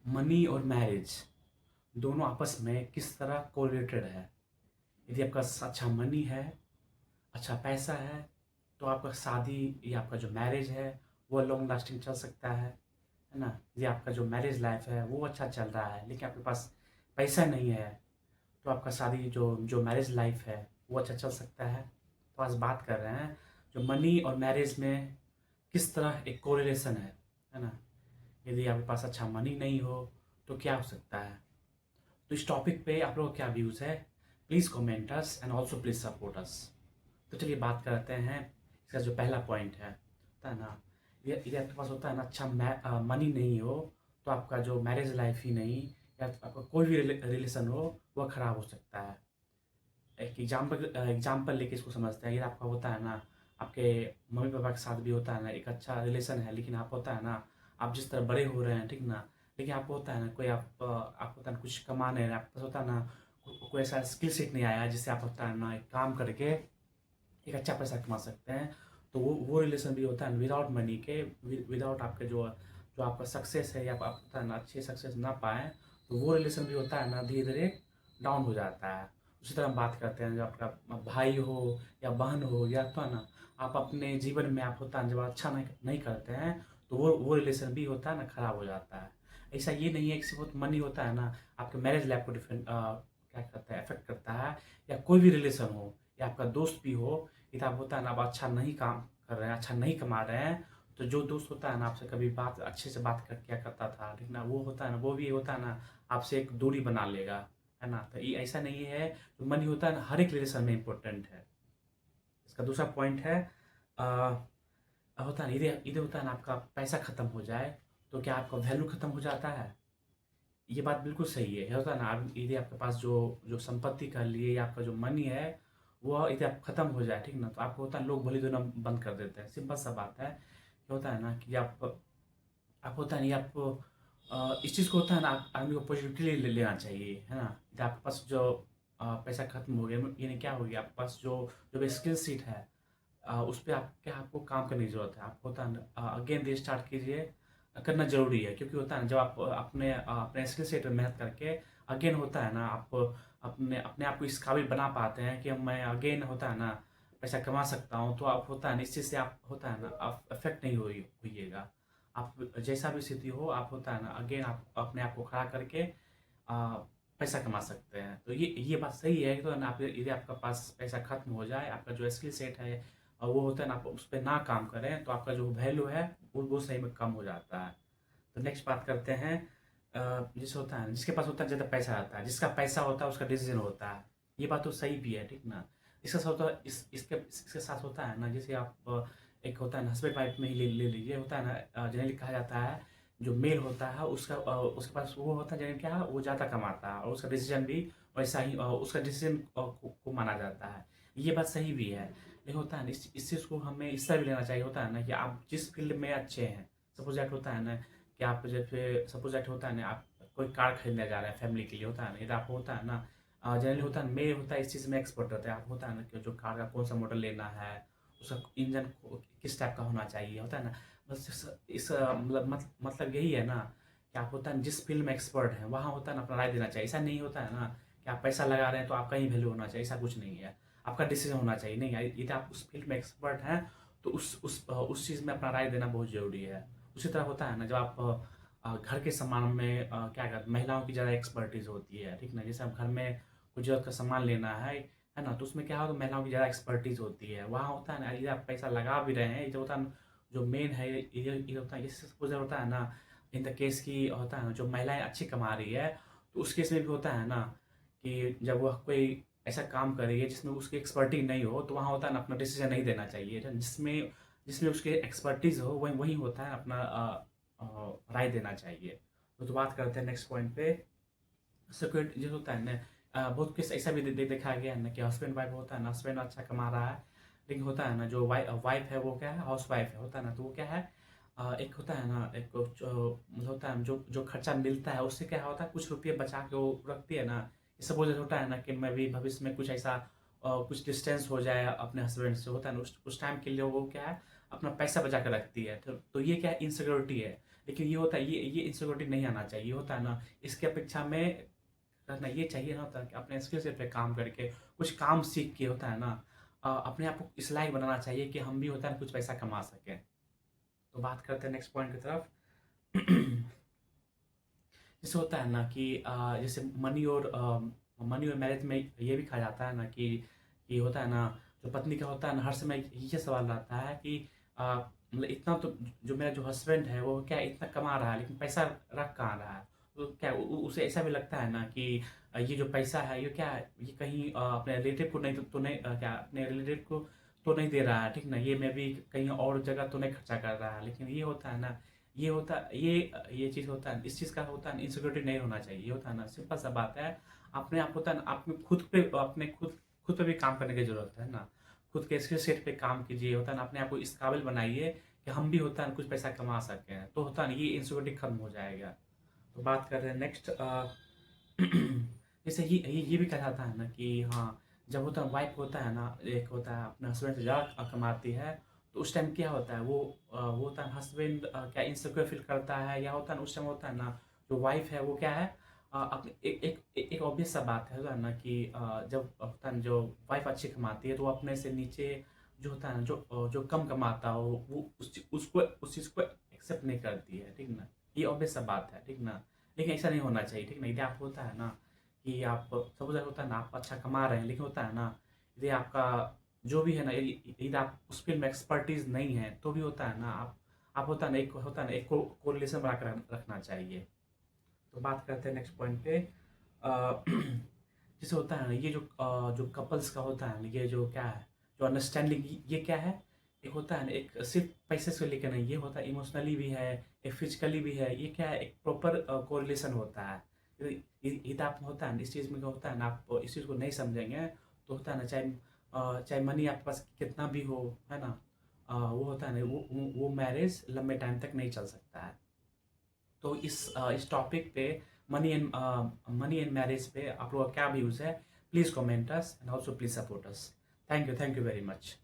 Money और marriage दोनों आपस में किस तरह कोरिलेटेड है। यदि आपका अच्छा मनी है, अच्छा पैसा है, तो आपका शादी या आपका जो मैरिज है वो लॉन्ग लास्टिंग चल सकता है ना। यदि आपका जो मैरिज लाइफ है वो अच्छा चल रहा है लेकिन आपके पास पैसा नहीं है, तो आपका शादी जो जो मैरिज लाइफ है वो अच्छा चल सकता है। तो आज बात कर रहे हैं जो मनी और मैरिज में किस तरह एक कोरिलेशन है ना। यदि आपके पास अच्छा मनी नहीं हो तो क्या हो सकता है। तो इस टॉपिक पे आप लोगों का क्या व्यूज़ है, please comment us and also please support us. तो चलिए बात करते हैं। इसका जो पहला पॉइंट है होता है ना, ये आपके पास होता है ना अच्छा मनी नहीं हो तो आपका जो मैरिज लाइफ ही नहीं या आपका कोई भी रिलेशन हो वह ख़राब हो सकता है। एक एग्जाम्पल लेके इसको समझते हैं। ये आपका होता है ना, आपके मम्मी पापा के साथ भी होता है ना एक अच्छा रिलेशन है, लेकिन आप होता है ना, आप जिस तरह बड़े हो रहे हैं ठीक ना, लेकिन आपको होता है ना कोई आप होता है ना कुछ कमा नहीं रहे, आपके पास होता है ना कोई ऐसा स्किल सेट नहीं आया जिससे आप होता है ना एक काम करके एक अच्छा पैसा कमा सकते हैं। तो वो रिलेशन भी होता है विदाउट मनी के, विदाउट आपके जो जो आपका सक्सेस है या आप होता है ना अच्छे सक्सेस ना पाएँ, तो वो रिलेशन भी होता है ना धीरे धीरे डाउन हो जाता है। उसी तरह हम बात करते हैं जब आपका भाई हो या बहन हो या तो है ना, आप अपने जीवन में आप होता है जब अच्छा नहीं नहीं करते हैं तो वो रिलेशन भी होता है ना खराब हो जाता है। ऐसा ये नहीं है कि सिर्फ मनी होता है ना आपके मैरिज लाइफ को डिफरेंट क्या करता है, अफेक्ट करता है। या कोई भी रिलेशन हो या आपका दोस्त भी हो, यदि आप होता है ना आप अच्छा नहीं काम कर रहे हैं, अच्छा नहीं कमा रहे हैं, तो जो दोस्त होता है ना आपसे कभी बात अच्छे से बात कर किया करता था लेकिन ना वो होता है ना वो भी होता है ना आपसे एक दूरी बना लेगा, है ना। तो ये ऐसा नहीं है, जो मनी होता है ना हर एक रिलेशन में इम्पोर्टेंट है। इसका दूसरा पॉइंट है अ, होता है ना इधर इधर होता है ना आपका पैसा खत्म हो जाए तो क्या आपका वैल्यू खत्म हो जाता है। ये बात बिल्कुल सही है। होता है ना आप यदि आपके पास जो जो संपत्ति कर लिए या आपका जो मनी है वो यदि आप खत्म हो जाए ठीक ना, तो आपको होता है लोग भली देना बंद कर देते हैं। सिंपल सा बात है कि होता है ना कि आप होता है नहीं आपको इस चीज़ को होता है ना आदमी को पॉजिटिवली ले लेना चाहिए, है ना। यदि आपके पास जो पैसा खत्म हो गया यानी क्या हो गया, आपके पास जो जो भी स्किल सीट है उस पे आप क्या आपको काम करने की ज़रूरत है। आप होता है ना अगेन रीस्टार्ट कीजिए, करना ज़रूरी है क्योंकि होता है ना जब आप अपने स्किल सेट में मेहनत करके अगेन होता है ना आप अपने अपने आप को इस काबिल बना पाते हैं कि मैं अगेन होता है ना पैसा कमा सकता हूँ, तो आप होता है ना इस चीज़ से आप होता है ना आप अफेक्ट नहीं होइएगा। आप जैसा भी स्थिति हो आप होता है ना अगेन आप अपने आप को खड़ा करके आ, पैसा कमा सकते हैं। तो ये बात सही है कि तो ना आप यदि आपका पास पैसा खत्म हो जाए, आपका जो स्किल सेट है और वो होता है ना आप उस पर ना काम करें, तो आपका जो वैल्यू है वो सही में कम हो जाता है। तो नेक्स्ट बात करते हैं जिस होता है जिसके पास होता है ज़्यादा पैसा आता है, जिसका पैसा होता है उसका डिसीजन होता है। ये बात तो सही भी है ठीक ना। इसके साथ होता है इसके साथ होता है ना, जैसे आप एक होता है ना हस्बैंड वाइफ में ही ले लीजिए। होता है ना जनरली कहा जाता है जो मेल होता है उसके पास वो होता है जनरली क्या है वो ज़्यादा कमाता है और उसका डिसीजन भी वैसा ही उसका डिसीजन को माना जाता है। ये बात सही भी है, लेकिन होता है ना इस चीज़ को हमें इस तरह भी लेना चाहिए। होता है ना कि आप जिस फील्ड में अच्छे हैं, सपोज दैट होता है ना कि आप जैसे सपोज दैट होता है ना आप कोई कार खरीदने जा रहे हैं फैमिली के लिए, होता है ना यदि आपको होता है ना जनरली होता है मेल होता है इस चीज़ में एक्सपर्ट रहता है। आप होता है ना कि जो कार का कौन सा मॉडल लेना है, उसका इंजन किस टाइप का होना चाहिए, होता है ना। बस इस मतलब यही है ना कि आप होता है जिस फील्ड में एक्सपर्ट हैं वहाँ होता है ना अपना राय देना चाहिए। ऐसा नहीं होता है ना कि आप पैसा लगा रहे हैं तो आपका ही वैल्यू होना चाहिए, ऐसा कुछ नहीं है। आपका डिसीजन होना चाहिए, नहीं है यदि आप उस फील्ड में एक्सपर्ट हैं तो उस चीज़ में अपना राय देना बहुत ज़रूरी है। उसी तरह होता है ना जब आप घर के सामान में क्या कहते हैं महिलाओं की ज़्यादा एक्सपर्टीज़ होती है ठीक ना। जैसे आप घर में कुछ ज़रूरत का सामान लेना है ना, तो उसमें क्या होता है महिलाओं की ज़्यादा एक्सपर्टीज़ होती है। वहाँ होता है ना यदि आप पैसा लगा भी रहे हैं, ये जो होता है ना जो मेन है ये होता है इससे सपोज होता है ना इन द केस की होता है ना जो महिलाएं अच्छी कमा रही है, तो उस केस में भी होता है ना कि जब वह कोई ऐसा काम कर रही है जिसमें उसकी एक्सपर्टीज नहीं हो, तो वहाँ होता है ना अपना डिसीजन नहीं देना चाहिए। जिसमें जिसमें उसकी एक्सपर्टीज हो वही वही होता है अपना राय देना चाहिए। तो बात करते हैं नेक्स्ट पॉइंट पे। सिक्योरिटी जो होता है ना बहुत केस ऐसा भी देखा गया है ना कि हस्बैंड वाइफ होता है ना, हस्बैंड अच्छा कमा रहा है लेकिन होता है ना जो वाइफ है वो क्या है हाउस वाइफ है, होता है ना तो वो क्या है एक होता है ना एक मतलब होता है जो जो खर्चा मिलता है उससे क्या होता है कुछ रुपये बचा के वो रखती है ना। ये सपोज होता है ना कि मैं भी भविष्य में कुछ ऐसा कुछ डिस्टेंस हो जाए अपने हस्बैंड से, होता है ना उस टाइम के लिए वो क्या है अपना पैसा बचा के रखती है। तो ये क्या है इनसिक्योरिटी है। लेकिन ये होता है, ये इनसिक्योरिटी नहीं आना चाहिए। ये होता है ना, इसकी अपेक्षा में करना ये चाहिए ना, होता है कि अपने स्किल सेट पे काम करके कुछ काम सीख के होता है ना, अपने आप को इस लायक बनाना चाहिए कि हम भी होता है ना कुछ पैसा कमा सकें। तो बात करते हैं नेक्स्ट पॉइंट की तरफ। जैसे होता है ना कि जैसे मनी और मैरिज में ये भी कहा जाता है ना कि होता है ना, जो पत्नी का होता है ना, हर समय ये सवाल रहता है कि मतलब इतना तो, जो मेरा जो हस्बैंड है वो क्या इतना कमा रहा है लेकिन पैसा रख कहाँ रहा है। तो क्या उसे ऐसा भी लगता है ना कि ये जो पैसा है ये क्या है, ये कहीं अपने रिलेटिव को नहीं तो नहीं क्या अपने रिलेटिव को तो नहीं दे रहा है, ठीक ना, ये मैं भी कहीं और जगह तो नहीं खर्चा कर रहा है। लेकिन ये होता है ना, ये चीज़ होता है, इस चीज़ का होता है ना, इनसिक्योरिटी नहीं होना चाहिए। ये होता है ना, सिंपल सा बात है। अपने आप होता है ना, आप में खुद पे भी काम करने की ज़रूरत है ना। खुद के स्किल सेट पे काम कीजिए। होता है ना, अपने आप को इस काबिल बनाइए कि हम भी होता है ना कुछ पैसा कमा सकें। तो होता है ना, ये इनसिक्योरिटी खत्म हो जाएगा। तो बात कर रहे हैं नेक्स्ट। जैसे ये भी कहा जाता है ना कि हाँ, जब होता है वाइफ होता है ना, एक होता है अपने हस्बैंड से ज़्यादा कमाती है, तो उस टाइम क्या होता है, वो होता है हस्बैंड क्या इनसिक्योर फील करता है, या होता है ना उस टाइम होता है ना, जो वाइफ है वो क्या है, अपने एक ऑब्वियस सा बात है, होता है ना कि जब होता है ना, जो वाइफ अच्छी कमाती है तो वो अपने से नीचे जो होता है ना, जो कम कमाता हो वो उस चीज़ को एक्सेप्ट नहीं करती है, ठीक ना। ये ऑब्वियस सा बात है, ठीक ना। लेकिन ऐसा नहीं होना चाहिए, ठीक ना। यदि आप होता है ना कि आप सपोज होता है ना, आप अच्छा कमा रहे हैं, लेकिन होता है ना, यदि आपका जो भी है ना, यदि आप उस फील्ड में एक्सपर्टीज नहीं है तो भी होता है ना, आप होता है ना, एक कोरिलेशन बना कर रखना चाहिए। तो बात करते हैं नेक्स्ट पॉइंट पे। जैसे होता है ना, ये जो कपल्स का होता है ना, ये जो क्या है, जो अंडरस्टैंडिंग, ये क्या है, एक होता है ना, एक सिर्फ पैसे से लेकर नहीं, ये होता है इमोशनली भी है, एक फिजिकली भी है। ये क्या है, एक प्रॉपर कोरिलेशन होता है। ये आप होता है ना, इस चीज़ में क्या होता है ना, आप इस चीज़ को नहीं समझेंगे तो होता है ना, चाहे मनी आपके पास कितना भी हो, है ना, वो होता है ना, वो मैरिज लंबे टाइम तक नहीं चल सकता है। तो इस टॉपिक पे, मनी एंड मैरिज पे आप लोगों का क्या व्यूज़ है, please comment us and also please support us. Thank you very much.